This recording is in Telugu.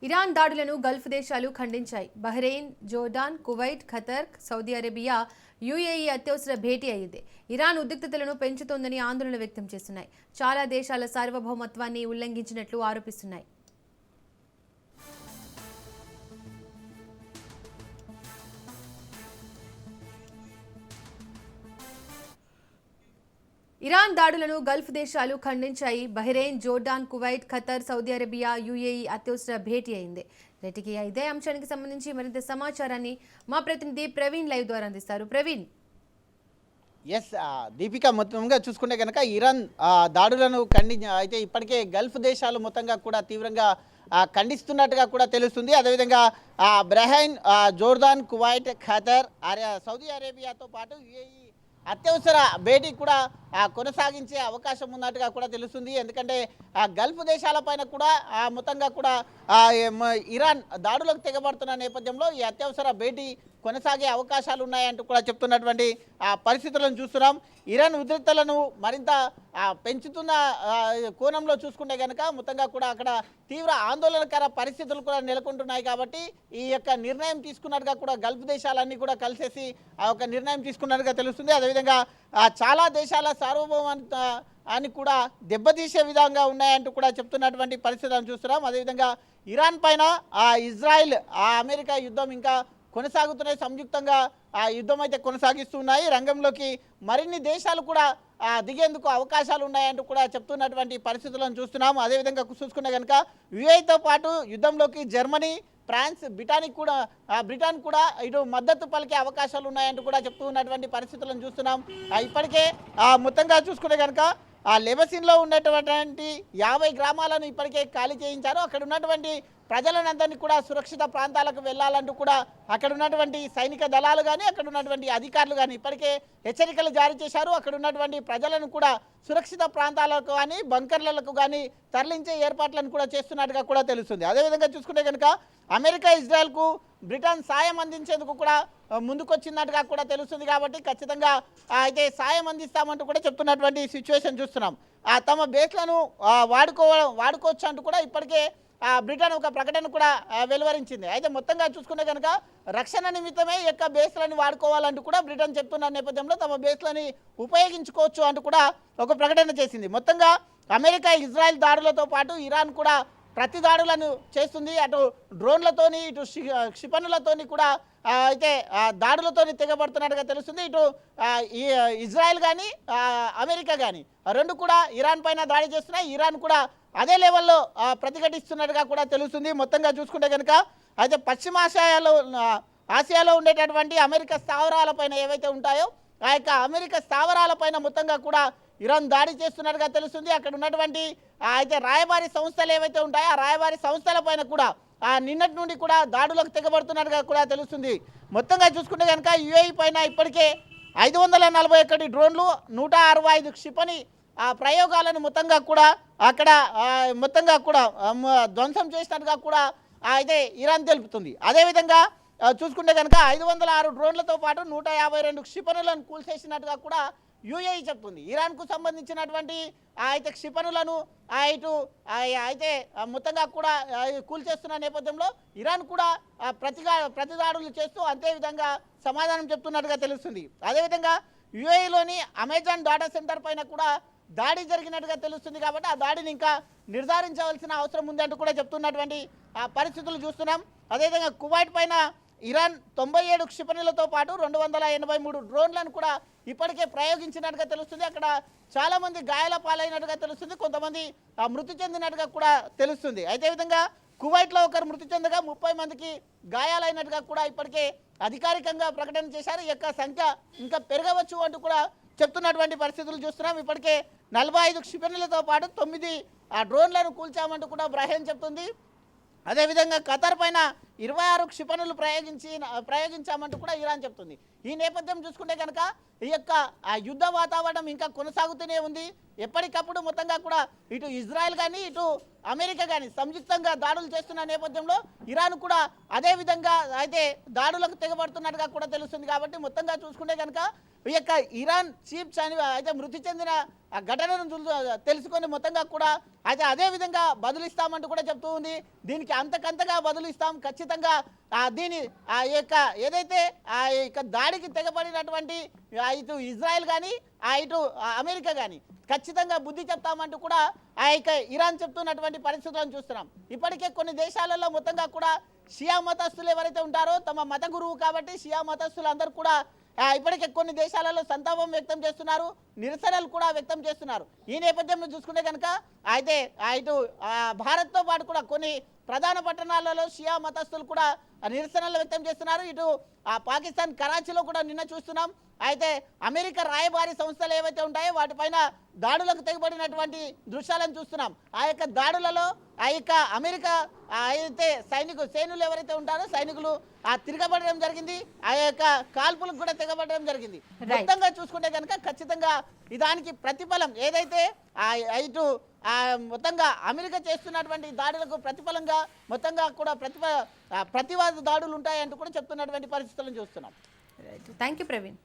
ఇరాన్ దాడులను గల్ఫ్ దేశాలు ఖండించాయి. Bahrain, Jordan, Kuwait, Qatar, Saudi Arabia, UAE అత్యవసర భేటీ అయింది. ఇరాన్ ఉద్రిక్తతలను పెంచుతోందని ఆందోళన వ్యక్తం చేస్తున్నాయి. చాలా దేశాల సార్వభౌమత్వాన్ని ఉల్లంఘించినట్లు ఆరోపిస్తున్నాయి. ఇరాన్ దాడులను గల్ఫ్ దేశాలు ఖండించాయి. Bahrain, Jordan, Kuwait, Qatar, Saudi Arabia, UAE అత్యవసర భేటీ అయింది. నేటికి ఇదే అంశానికి సంబంధించి మరింత సమాచారాన్ని మా ప్రతినిధి ప్రవీణ్ లైవ్ ద్వారా అందిస్తారు. ప్రవీణ్. దీపిక, మొత్తంగా చూసుకుంటే కనుక ఇరాన్ దాడులను అయితే ఇప్పటికే గల్ఫ్ దేశాలు మొత్తంగా కూడా తీవ్రంగా ఖండిస్తున్నట్టుగా కూడా తెలుస్తుంది. అదేవిధంగా Bahrain, Jordan, Kuwait, Qatar, Saudi అరేబియాతో పాటు యూఏఈ అత్యవసర భేటీ కూడా కొనసాగించే అవకాశం ఉన్నట్టుగా కూడా తెలుస్తుంది. ఎందుకంటే గల్ఫ్ దేశాలపైన కూడా మొత్తంగా కూడా ఇరాన్ దాడులకు తెగబడుతున్న నేపథ్యంలో ఈ అత్యవసర భేటీ కొనసాగే అవకాశాలు ఉన్నాయంటూ కూడా చెప్తున్నటువంటి పరిస్థితులను చూస్తున్నాం. ఇరాన్ ఉద్రిక్తలను మరింత పెంచుతున్న కోణంలో చూసుకుంటే కనుక మొత్తంగా కూడా అక్కడ తీవ్ర ఆందోళనకర పరిస్థితులు కూడా నెలకొంటున్నాయి. కాబట్టి ఈ యొక్క నిర్ణయం తీసుకున్నట్టుగా కూడా గల్ఫ్ దేశాలన్నీ కూడా కలిసేసి ఆ యొక్క నిర్ణయం తీసుకున్నట్టుగా తెలుస్తుంది. అదేవిధంగా చాలా దేశాల సార్వభౌమాన్ని కూడా దెబ్బతీసే విధంగా ఉన్నాయంటూ కూడా చెప్తున్నటువంటి పరిస్థితులను చూస్తున్నాం. అదేవిధంగా ఇరాన్ పైన ఇజ్రాయిల్, అమెరికా యుద్ధం ఇంకా కొనసాగుతున్నాయి. సంయుక్తంగా యుద్ధం అయితే కొనసాగిస్తున్నాయి. రంగంలోకి మరిన్ని దేశాలు కూడా దిగేందుకు అవకాశాలు ఉన్నాయంటూ కూడా చెప్తున్నటువంటి పరిస్థితులను చూస్తున్నాము. అదేవిధంగా చూసుకునే కనుక యుఏఈతో పాటు యుద్ధంలోకి జర్మనీ, ఫ్రాన్స్, బ్రిటన్ కూడా ఇటు మద్దతు పలికే అవకాశాలు ఉన్నాయంటూ కూడా చెప్తూ ఉన్నటువంటి పరిస్థితులను చూస్తున్నాం. ఇప్పటికే మొత్తంగా చూసుకుంటే కనుక లెబసిన్లో ఉన్నటువంటి 50 గ్రామాలను ఇప్పటికే ఖాళీ చేయించారు. అక్కడ ఉన్నటువంటి ప్రజలందరినీ కూడా సురక్షిత ప్రాంతాలకు వెళ్ళాలంటూ కూడా అక్కడ ఉన్నటువంటి సైనిక దళాలు కానీ అక్కడ ఉన్నటువంటి అధికారులు కానీ ఇప్పటికే హెచ్చరికలు జారీ చేశారు. అక్కడ ఉన్నటువంటి ప్రజలను కూడా సురక్షిత ప్రాంతాలకు కానీ బంకర్లకు కానీ తరలించే ఏర్పాట్లను కూడా చేస్తున్నట్టుగా కూడా తెలుస్తుంది. అదేవిధంగా చూసుకుంటే కనుక అమెరికా, ఇజ్రాయెల్కు బ్రిటన్ సాయం అందించేందుకు కూడా ముందుకొచ్చినట్టుగా కూడా తెలుస్తుంది. కాబట్టి ఖచ్చితంగా అయితే సాయం అందిస్తామంటూ కూడా చెప్తున్నటువంటి సిచ్యువేషన్ చూస్తున్నాం. తమ బేస్లను వాడుకోవచ్చు అంటూ కూడా ఇప్పటికే బ్రిటన్ ఒక ప్రకటన కూడా వెలువరించింది. అయితే మొత్తంగా చూసుకుంటే కనుక రక్షణ నిమిత్తమే ఈ యొక్క బేస్లని వాడుకోవాలంటూ కూడా బ్రిటన్ చెప్తున్న నేపథ్యంలో తమ బేస్లని ఉపయోగించుకోవచ్చు అంటూ కూడా ఒక ప్రకటన చేసింది. మొత్తంగా అమెరికా, ఇజ్రాయెల్ దాడులతో పాటు ఇరాన్ కూడా ప్రతి దాడులను చేస్తుంది. అటు డ్రోన్లతోని, ఇటు క్షిపణులతోని కూడా అయితే దాడులతోని తెగబడుతున్నట్టుగా తెలుస్తుంది. ఇటు ఇజ్రాయెల్ కానీ అమెరికా కానీ రెండు కూడా ఇరాన్ పైన దాడి చేస్తున్నాయి. ఇరాన్ కూడా అదే లెవెల్లో ప్రతిఘటిస్తున్నట్టుగా కూడా తెలుస్తుంది. మొత్తంగా చూసుకుంటే కనుక అయితే ఆసియాలో ఉండేటటువంటి అమెరికా స్థావరాలపైన ఏవైతే ఉంటాయో ఆ యొక్క అమెరికా స్థావరాలపైన మొత్తంగా కూడా ఇరాన్ దాడి చేస్తున్నట్టుగా తెలుస్తుంది. అక్కడ ఉన్నటువంటి అయితే రాయబారి సంస్థలు ఏవైతే ఉంటాయో ఆ రాయబారి సంస్థలపైన కూడా నిన్నటి నుండి కూడా దాడులకు తెగబడుతున్నట్టుగా కూడా తెలుస్తుంది. మొత్తంగా చూసుకుంటే కనుక యుఏఈ పైన ఇప్పటికే 541 డ్రోన్లు, 165 క్షిపణి ప్రయోగాలను మొత్తంగా కూడా అక్కడ మొత్తంగా కూడా ధ్వంసం చేసినట్టుగా కూడా అయితే ఇరాన్ తెలుపుతుంది. అదేవిధంగా చూసుకుంటే కనుక 506 డ్రోన్లతో పాటు 152 క్షిపణులను కూల్చేసినట్టుగా కూడా యుఏఈ చెప్తుంది. ఇరాన్కు సంబంధించినటువంటి అయితే క్షిపణులను ఇటు అయితే మొత్తంగా కూడా కూల్చేస్తున్న నేపథ్యంలో ఇరాన్ కూడా ప్రతిదాడులు చేస్తూ అంతే విధంగా సమాధానం చెప్తున్నట్టుగా తెలుస్తుంది. అదేవిధంగా యుఏఈలోని అమెజాన్ డేటా సెంటర్ పైన కూడా దాడి జరిగినట్టుగా తెలుస్తుంది. కాబట్టి ఆ దాడిని ఇంకా నిర్ధారించవలసిన అవసరం ఉందంటూ కూడా చెప్తున్నటువంటి పరిస్థితులు చూస్తున్నాం. అదేవిధంగా కువైట్ పైన ఇరాన్ 97 క్షిపణులతో పాటు 283 డ్రోన్లను కూడా ఇప్పటికే ప్రయోగించినట్టుగా తెలుస్తుంది. అక్కడ చాలామంది గాయాల పాలైనట్టుగా తెలుస్తుంది. కొంతమంది మృతి చెందినట్టుగా కూడా తెలుస్తుంది. అయితే విధంగా కువైట్లో ఒకరు మృతి చెందగా 30 మందికి గాయాలైనట్టుగా కూడా ఇప్పటికే అధికారికంగా ప్రకటన చేశారు. ఈ యొక్క సంఖ్య ఇంకా పెరగవచ్చు అంటూ కూడా చెప్తున్నటువంటి పరిస్థితులు చూస్తున్నాం. ఇప్పటికే 45 క్షిపణులతో పాటు 9 డ్రోన్లను కూల్చామంటూ కూడా బహ్రెయిన్ చెప్తుంది. అదేవిధంగా ఖతర్ పైన 26 క్షిపణులు ప్రయోగించామంటూ కూడా ఇరాన్ చెప్తుంది. ఈ నేపథ్యం చూసుకుంటే కనుక ఈ యొక్క యుద్ధ వాతావరణం ఇంకా కొనసాగుతూనే ఉంది. ఎప్పటికప్పుడు మొత్తంగా కూడా ఇటు ఇజ్రాయెల్ కానీ ఇటు అమెరికా కానీ సంయుక్తంగా దాడులు చేస్తున్న నేపథ్యంలో ఇరాన్ కూడా అదే విధంగా అయితే దాడులకు తెగబడుతున్నట్టుగా కూడా తెలుస్తుంది. కాబట్టి మొత్తంగా చూసుకుంటే కనుక ఈ యొక్క ఇరాన్ చీఫ్ అయితే మృతి చెందిన ఆ ఘటనను తెలుసుకొని మొత్తంగా కూడా అయితే అదే విధంగా బదులిస్తామంటూ కూడా చెప్తూ ఉంది. దీనికి అంతకంతగా బదులిస్తాం ఖచ్చితంగా. దీని ఆ యొక్క ఏదైతే ఆ యొక్క దాడికి తెగబడినటువంటి ఇటు ఇజ్రాయెల్ కానీ ఇటు అమెరికా కానీ ఖచ్చితంగా బుద్ధి చెప్తామంటూ కూడా ఆ యొక్క ఇరాన్ చెప్తున్నటువంటి పరిస్థితులను చూస్తున్నాం. ఇప్పటికే కొన్ని దేశాలలో మొత్తంగా కూడా షియా మతస్థులు ఎవరైతే ఉంటారో తమ మత గురువు కాబట్టి షియా మతస్థులు అందరూ కూడా ఇప్పటికే కొన్ని దేశాలలో సంతాపం వ్యక్తం చేస్తున్నారు, నిరసనలు కూడా వ్యక్తం చేస్తున్నారు. ఈ నేపథ్యంలో చూసుకుంటే కనుక అయితే ఇటు భారత్తో పాటు కూడా కొన్ని ప్రధాన పట్టణాలలో షియా మతస్థులు కూడా నిరసనలు వ్యక్తం చేస్తున్నారు. ఇటు పాకిస్తాన్ కరాచీలో కూడా నిన్న చూస్తున్నాం. అయితే అమెరికా రాయబారి సంస్థలు ఏవైతే ఉంటాయో వాటిపైన దాడులకు తెగబడినటువంటి దృశ్యాలను చూస్తున్నాం. ఆ యొక్క దాడులలో ఆ యొక్క అమెరికా అయితే సైనికులు ఎవరైతే ఉంటారో సైనికులు తిరగబడడం జరిగింది. ఆ యొక్క కాల్పులకు కూడా తెగబడడం జరిగింది. మొత్తంగా చూసుకుంటే కనుక ఖచ్చితంగా దానికి ప్రతిఫలం ఏదైతే ఇటు మొత్తంగా అమెరికా చేస్తున్నటువంటి దాడులకు ప్రతిఫలంగా మొత్తంగా కూడా ప్రతివాద దాడులు ఉంటాయంటూ కూడా చెప్తున్నటువంటి పరిస్థితులను చూస్తున్నాం. Thank you Praveen.